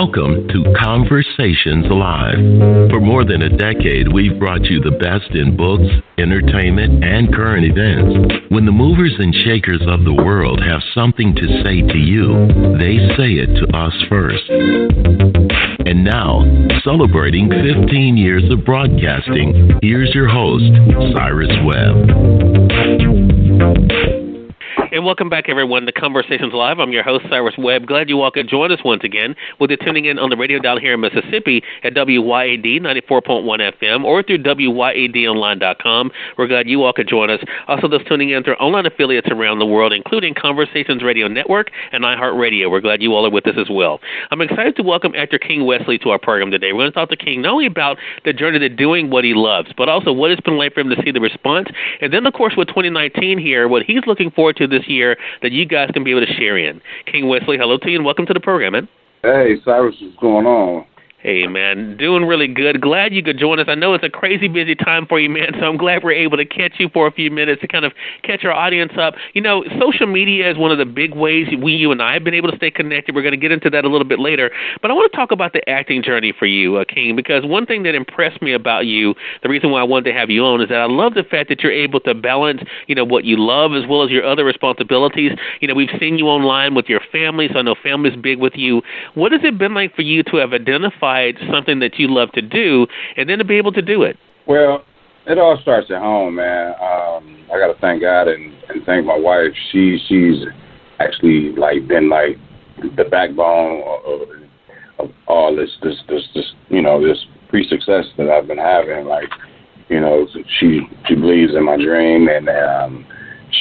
Welcome to Conversations Live. For more than a decade, we've brought you the best in books, entertainment, and current events. When the movers and shakers of the world have something to say to you, they say it to us first. And now, celebrating 15 years of broadcasting, here's your host, Cyrus Webb. And welcome back, everyone, to Conversations Live. I'm your host, Cyrus Webb. Glad you all could join us once again, whether you're tuning in on the radio dial here in Mississippi at WYAD 94.1 FM or through WYADonline.com. We're glad you all could join us. Also, those tuning in through online affiliates around the world, including Conversations Radio Network and iHeartRadio. We're glad you all are with us as well. I'm excited to welcome actor King Wesley to our program today. We're going to talk to King not only about the journey to doing what he loves, but also what it's been like for him to see the response. And then, of course, with 2019 here, what he's looking forward to this year that you guys can be able to share in. King Wesley, hello to you and welcome to the program, man. Hey, Cyrus, what's going on? Hey, man, doing really good. Glad you could join us. I know it's a crazy busy time for you, man, so I'm glad we're able to catch you for a few minutes to kind of catch our audience up. You know, social media is one of the big ways you and I have been able to stay connected. We're going to get into that a little bit later. But I want to talk about the acting journey for you, King, because one thing that impressed me about you, the reason why I wanted to have you on, is that I love the fact that you're able to balance, what you love as well as your other responsibilities. We've seen you online with your family, so I know family's big with you. What has it been like for you to have identified something that you love to do and then to be able to do it? Well, it all starts at home, man. I got to thank God and thank my wife. She's actually been the backbone of all this pre-success that I've been having. She believes in my dream, and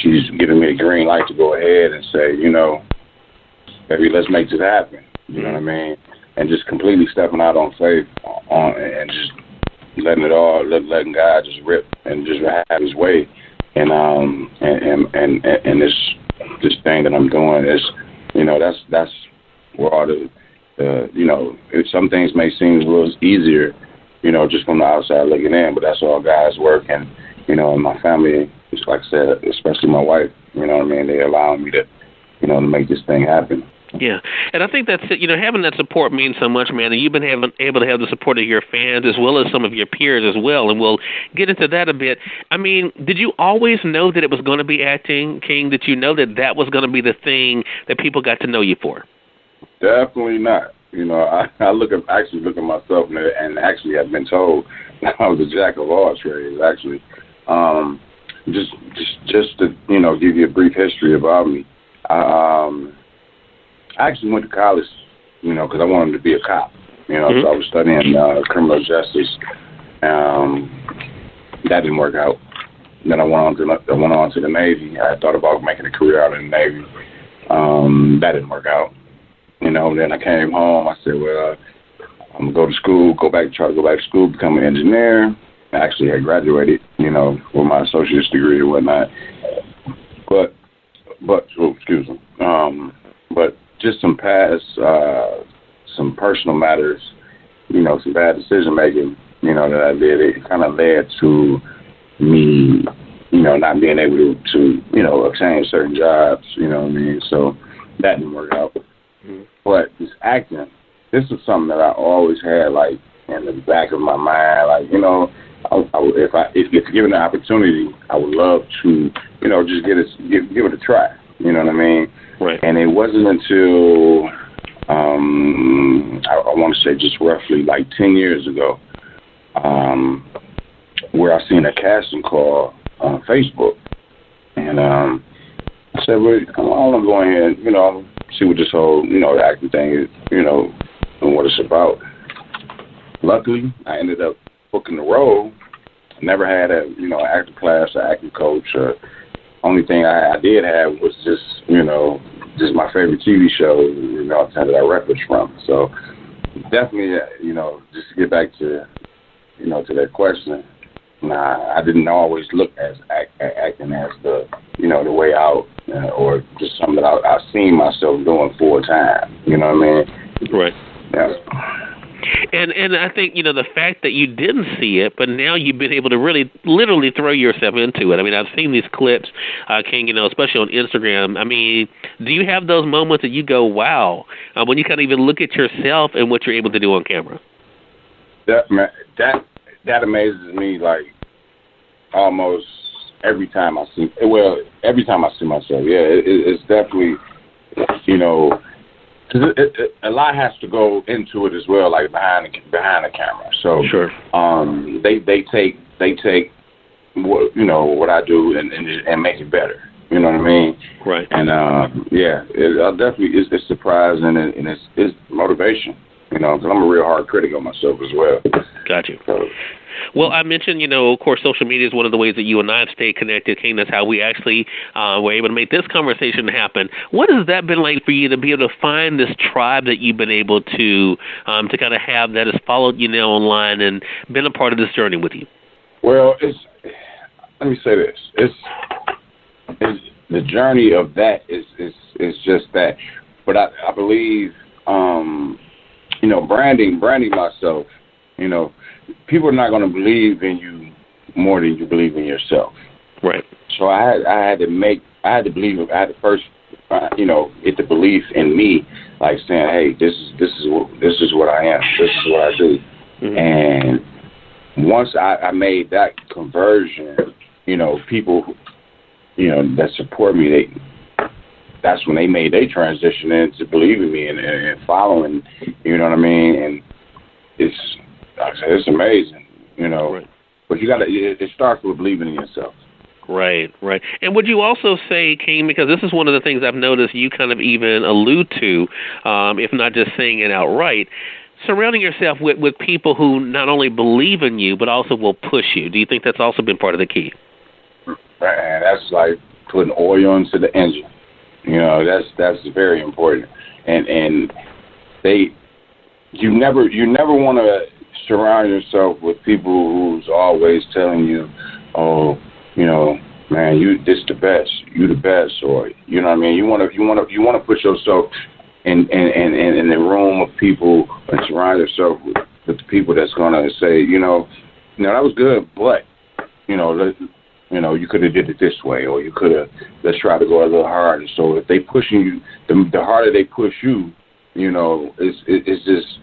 she's giving me the green light to go ahead and say, baby, let's make this happen. You know what I mean? And just completely stepping out on faith and just letting God just rip and just have His way. And this thing that I'm doing is, that's where all some things may seem a little easier, just from the outside looking in, but that's all God's work. And, and my family, just like I said, especially my wife, they allow me to, to make this thing happen. Yeah, and I think that's it. Having that support means so much, man, and you've been able to have the support of your fans as well as some of your peers as well, and we'll get into that a bit. I mean, did you always know that it was going to be acting, King? Did you know that was going to be the thing that people got to know you for? Definitely not. I actually look at myself and actually have been told I was a jack of all trades, actually. Just to, give you a brief history about me. I actually went to college, because I wanted to be a cop, so I was studying criminal justice. That didn't work out. Then I went on to the Navy. I thought about making a career out in the Navy. That didn't work out. Then I came home. I said, well, I'm going to go to school, try to go back to school, become an engineer. I actually had graduated, with my associate's degree and whatnot. But just some past, some personal matters, some bad decision making, that I did. It kind of led to me, not being able to obtain certain jobs. You know what I mean? So that didn't work out. Mm-hmm. But this acting, this is something that I always had in the back of my mind. If given the opportunity, I would love to, just give it a try. You know what I mean? Right. And it wasn't until I want to say just roughly 10 years ago, where I seen a casting call on Facebook, and I said, "Well, I want to go ahead and see what this whole acting thing is, and what it's about." Luckily, I ended up booking the role. Never had a acting class or acting coach. Only thing I did have was just my favorite TV show, that I reference from. So definitely, just to get back to, to that question, I didn't always look at acting as the way out, or just something that I seen myself doing full time. You know what I mean? Right. Yeah. And I think, the fact that you didn't see it, but now you've been able to really literally throw yourself into it. I mean, I've seen these clips, King, especially on Instagram. I mean, do you have those moments that you go, wow, when you kind of even look at yourself and what you're able to do on camera? That amazes me, like, almost every time I see myself. Yeah, it's definitely, because a lot has to go into it as well, like behind the camera. So sure. They take what I do and make it better. You know what I mean? Right. And it's surprising and it's motivation. Because I'm a real hard critic on myself as well. Got you. So, well, I mentioned, of course, social media is one of the ways that you and I have stayed connected, King. That's how we actually were able to make this conversation happen. What has that been like for you to be able to find this tribe that you've been able to kind of have that has followed you now online and been a part of this journey with you? Well, let me say this. It's the journey of that is just that. But I believe, branding myself, people are not going to believe in you more than you believe in yourself. Right. So I had to believe, I had to first, get the belief in me, like saying, hey, this is what I am. This is what I do. Mm-hmm. And once I made that conversion, people, that support me, that's when they made their transition into believing me and following, you know what I mean? And it's, like I said, it's amazing, Right. But it starts with believing in yourself. Right. And would you also say, King, because this is one of the things I've noticed you kind of even allude to, if not just saying it outright, surrounding yourself with people who not only believe in you, but also will push you. Do you think that's also been part of the key? And that's like putting oil into the engine. That's very important. And you never want to surround yourself with people who's always telling you, oh, man, you the best, you the best, or you know what I mean. You want to put yourself in the room of people and surround yourself with the people that's gonna say, that was good, but you could have did it this way, or let's try to go a little harder. So if they pushing you, the harder they push you, it's just,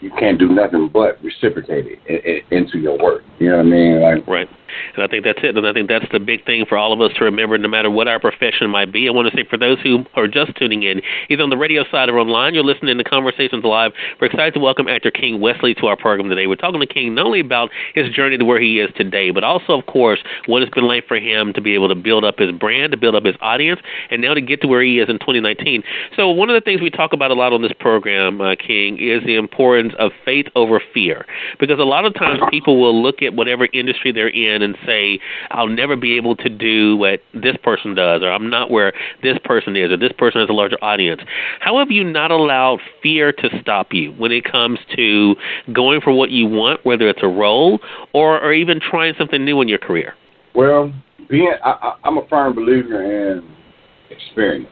you can't do nothing but reciprocate it into your work. You know what I mean? Right. And I think that's it. And I think that's the big thing for all of us to remember, no matter what our profession might be. I want to say for those who are just tuning in, either on the radio side or online, you're listening to Conversations Live. We're excited to welcome actor King Wesley to our program today. We're talking to King not only about his journey to where he is today, but also, of course, what it's been like for him to be able to build up his brand, to build up his audience, and now to get to where he is in 2019. So one of the things we talk about a lot on this program, King, is the importance of faith over fear. Because a lot of times people will look at whatever industry they're in and say, I'll never be able to do what this person does, or I'm not where this person is, or this person has a larger audience. How have you not allowed fear to stop you when it comes to going for what you want, whether it's a role or even trying something new in your career? Well, I'm a firm believer in experience.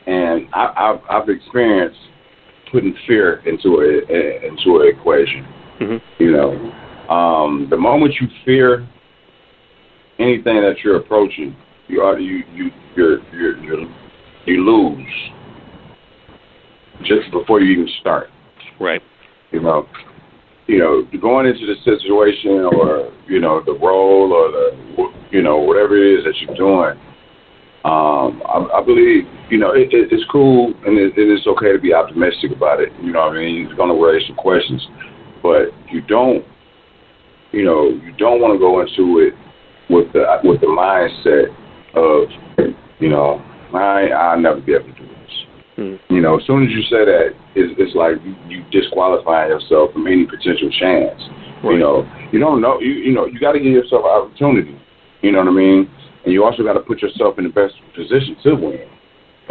And I've experienced putting fear into an equation. Mm-hmm. The moment you fear anything that you're approaching, you lose just before you even start. Right. Going into the situation or the role or the whatever it is that you're doing. I believe it's cool and it's okay to be optimistic about it. You know what I mean? You're gonna raise some questions, but you don't want to go into it with the mindset of I'll never be able to do this. Mm-hmm. As soon as you say that, it's like you disqualify yourself from any potential chance. Right. You don't know. You got to give yourself an opportunity. You know what I mean? And you also got to put yourself in the best position to win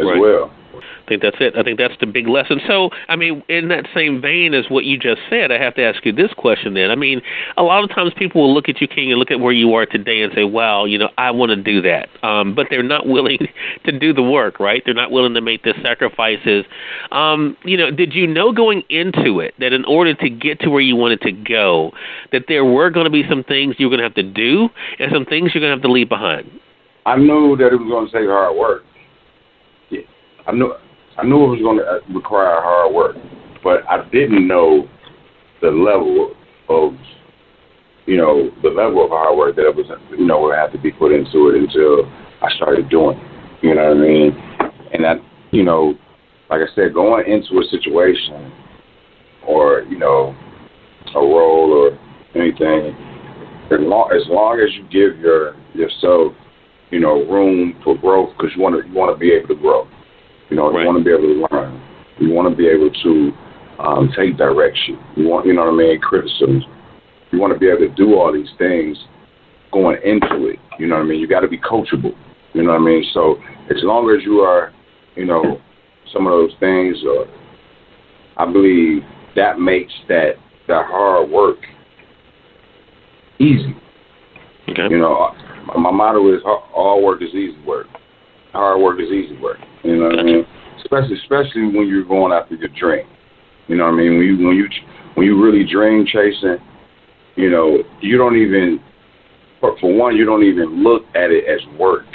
as well. I think that's it. I think that's the big lesson. So, I mean, in that same vein as what you just said, I have to ask you this question then. I mean, a lot of times people will look at you, King, and look at where you are today and say, wow, I want to do that. But they're not willing to do the work, right? They're not willing to make the sacrifices. Did you know going into it that in order to get to where you wanted to go, that there were going to be some things you were going to have to do and some things you're going to have to leave behind? I knew that it was going to take hard work. Yeah, I knew it was going to require hard work, but I didn't know the level of hard work that it was, would have to be put into it until I started doing it. You know what I mean? And that, like I said, going into a situation or, a role or anything, as long as you give yourself, room for growth, because you want to be able to grow. You want to be able to learn. You want to be able to take direction. You want, criticism. You want to be able to do all these things going into it. You know what I mean? You got to be coachable. You know what I mean? So as long as you are, some of those things, I believe that makes that hard work easy. Okay. My motto is all work is easy work. Hard work is easy work. You know what I mean? Especially when you're going after your dream. You know what I mean? When you really dream chasing, you don't even, for one, you don't even look at it as work.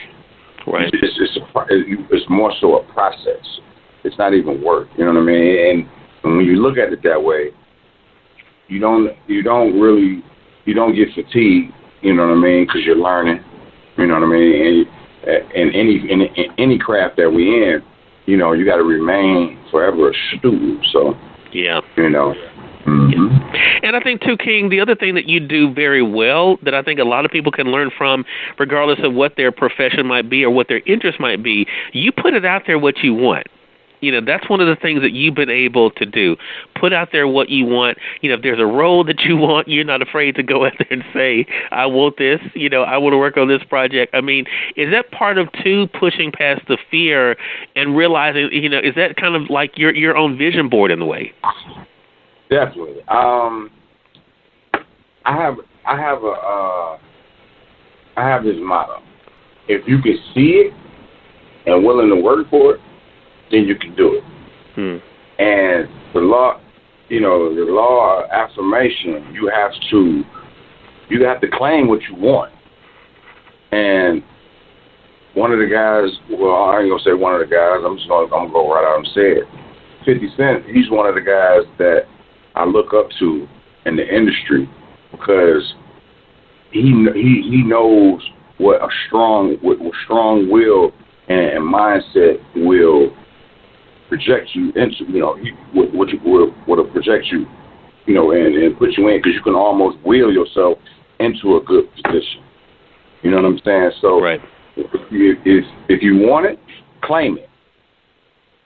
Right. It's more so a process. It's not even work. You know what I mean? And when you look at it that way, you don't get fatigued. You know what I mean? Because you're learning. You know what I mean? And in any craft that we in, you got to remain forever a student. So yeah, Mm-hmm. Yeah. And I think, too, King, the other thing that you do very well that I think a lot of people can learn from, regardless of what their profession might be or what their interest might be, you put it out there what you want. That's one of the things that you've been able to do. Put out there what you want. If there's a role that you want, you're not afraid to go out there and say, I want this. I want to work on this project. I mean, is that part of, too, pushing past the fear and realizing, is that kind of like your own vision board in the way? Definitely. I have this motto. If you can see it and willing to work for it, then you can do it. And the law, the law of affirmation, you have to claim what you want. And one of the guys, well, I ain't gonna say one of the guys. I'm gonna go right out and say it. 50 Cent, he's one of the guys that I look up to in the industry because he knows what a strong will and mindset will project you into, what will project you, and put you in, because you can almost will yourself into a good position. You know what I'm saying? So right. if you want it, claim it.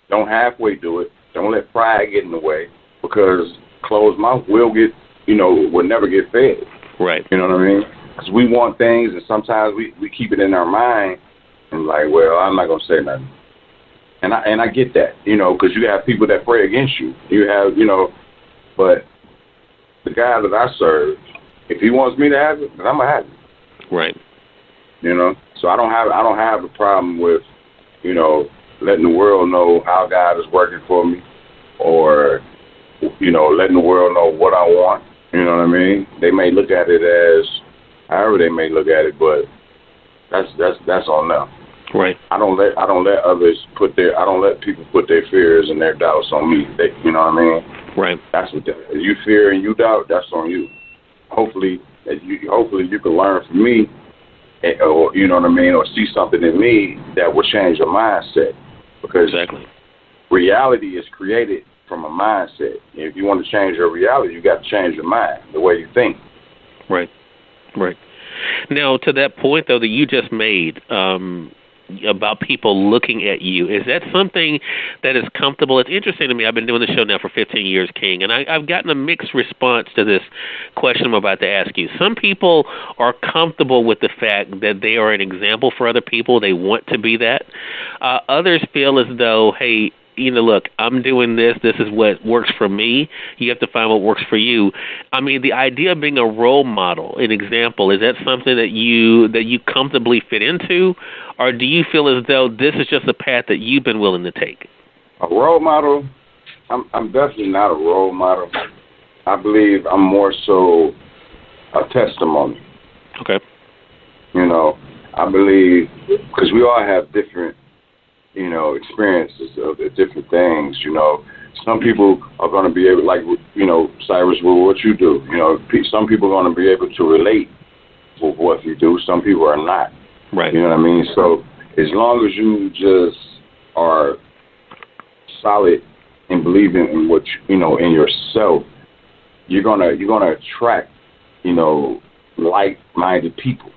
Don't halfway do it. Don't let pride get in the way, because closed mouth will never get fed. Right. You know what I mean? Because we want things, and sometimes we keep it in our mind and like, well, I'm not gonna say nothing. And I get that, because you have people that pray against you. You have, but the guy that I serve, if he wants me to have it, then I'm gonna have it. Right. So I don't have a problem with, letting the world know how God is working for me, or, letting the world know what I want. You know what I mean? They may look at it as however they may look at it, but that's on them. Right. I don't let people put their fears and their doubts on me. You know what I mean? Right. That's what if you fear and you doubt, that's on you. Hopefully you can learn from me, or you know what I mean, or see something in me that will change your mindset. Because exactly. Reality is created from a mindset. If you want to change your reality, you got to change your mind, the way you think. Right. Right. Now, to that point, though, that you just made, about people looking at you? Is that something that is comfortable? It's interesting to me. I've been doing the show now for 15 years, King, and I've gotten a mixed response to this question I'm about to ask you. Some people are comfortable with the fact that they are an example for other people. They want to be that. Others feel as though, hey, look, I'm doing this. This is what works for me. You have to find what works for you. I mean, the idea of being a role model, an example, is that something that you comfortably fit into, or do you feel as though this is just a path that you've been willing to take? A role model? I'm definitely not a role model. I believe I'm more so a testimony. Okay. I believe, because we all have different experiences of the different things. Some people are going to be able, like, Cyrus, with what you do. Some people are going to be able to relate with what you do. Some people are not. Right. You know what I mean? So as long as you just are solid in believing in what in yourself, you're gonna attract like-minded people.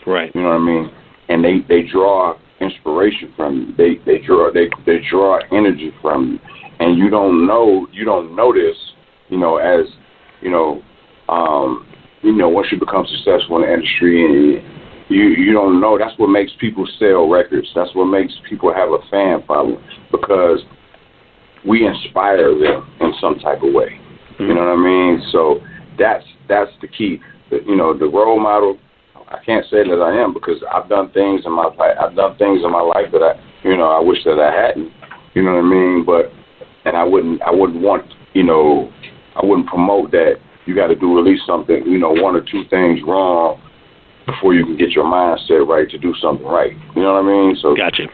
Right. You know what I mean? And they draw inspiration from you. They draw energy from you, and you don't notice, as once you become successful in the industry, and you don't know. That's what makes people sell records. That's what makes people have a fan following, because we inspire them in some type of way. Mm-hmm. You know what I mean? So that's the key. The role model. I can't say that I am, because I've done things in my life that I wish that I hadn't. You know what I mean? And I wouldn't want, I wouldn't promote that you got to do at least something, one or two things wrong before you can get your mindset right to do something right. You know what I mean? So Got you.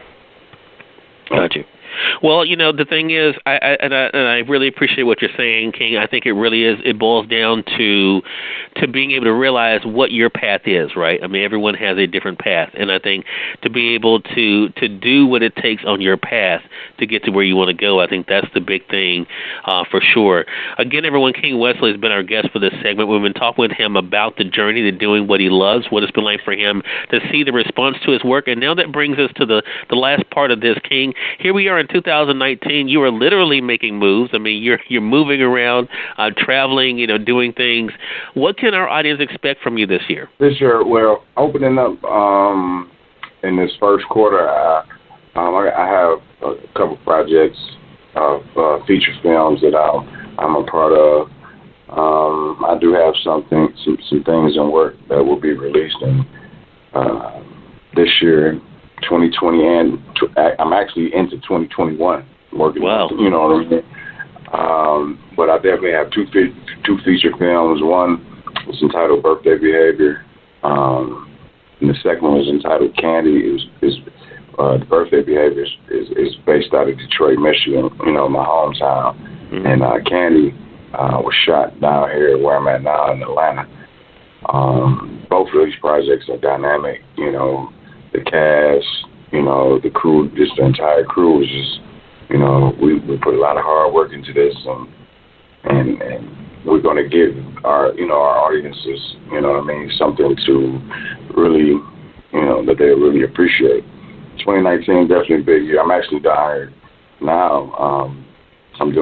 Well, the thing is, I really appreciate what you're saying, King. I think it boils down to being able to realize what your path is, right? I mean, everyone has a different path, and I think to be able to do what it takes on your path to get to where you want to go, I think that's the big thing for sure. Again, everyone, King Wesley has been our guest for this segment. We've been talking with him about the journey to doing what he loves, what it's been like for him to see the response to his work, and now that brings us to the last part of this, King. Here we are in 2019. You are literally making moves. I mean, you're moving around, traveling, doing things. What can our audience expect from you this year? This year, well, opening up in this first quarter, I have a couple projects of feature films that I'm a part of. I do have some things in work that will be released in this year. 2020, and I'm actually into 2021 working. Wow. You know what I mean? But I definitely have two feature films. One was entitled Birthday Behavior, and the second one was entitled Candy. The Birthday Behavior is based out of Detroit, Michigan, my hometown. Mm-hmm. And Candy was shot down here where I'm at now in Atlanta. Both of these projects are dynamic, the cast, the crew, just the entire crew is just, we put a lot of hard work into this, and we're going to give our audiences, something to really, that they really appreciate. 2019 definitely a big year. I'm actually down here now. I'm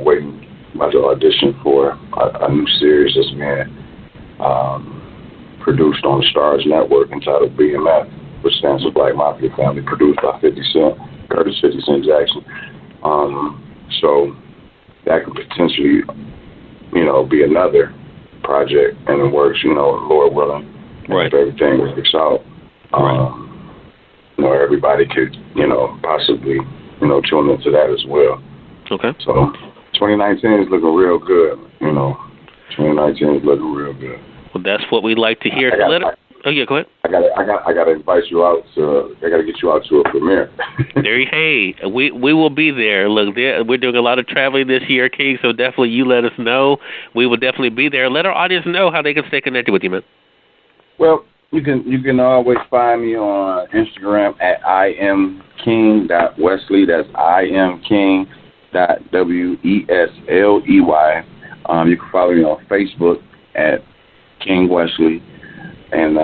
waiting about to audition for a new series that's being produced on the Stars Network entitled BMF, which stands for Black Mafia Family, produced by 50 Cent, Curtis 50 Cent Jackson. So that could potentially, be another project in the works, Lord willing. Right. If everything works out. Everybody could, possibly, tune into that as well. Okay. So 2019 is looking real good, 2019 is looking real good. Well, that's what we like to hear. Oh yeah, go ahead. I gotta invite you out to. I gotta get you out to a premiere. Hey, we will be there. Look, we're doing a lot of traveling this year, King. So definitely, you let us know. We will definitely be there. Let our audience know how they can stay connected with you, man. Well, you can always find me on Instagram at imking.wesley. That's imking.wesley. You can follow me on Facebook at King Wesley. And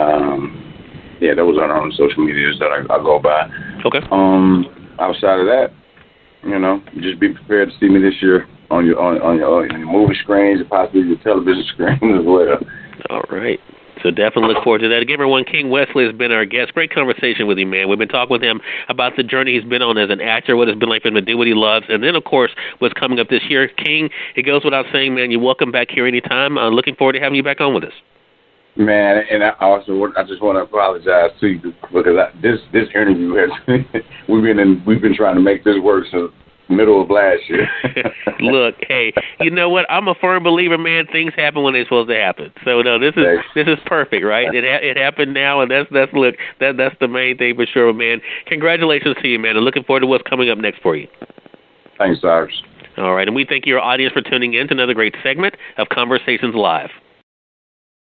Yeah, those are on social medias that I go by. Okay. Outside of that, just be prepared to see me this year on your movie screens and possibly your television screens as well. All right. So definitely look forward to that. Again, everyone, King Wesley has been our guest. Great conversation with you, man. We've been talking with him about the journey he's been on as an actor, what it's been like for him to do what he loves, and then, of course, what's coming up this year. King, it goes without saying, man, you're welcome back here anytime. Looking forward to having you back on with us. Man, and I just want to apologize to you because this interview has we've been trying to make this work since middle of last year. Look, hey, you know what? I'm a firm believer, man. Things happen when they're supposed to happen. So no, this is perfect, right? It happened now, and that's the main thing for sure, man. Congratulations to you, man. I'm looking forward to what's coming up next for you. Thanks, Cyrus. All right, and we thank your audience for tuning in to another great segment of Conversations Live.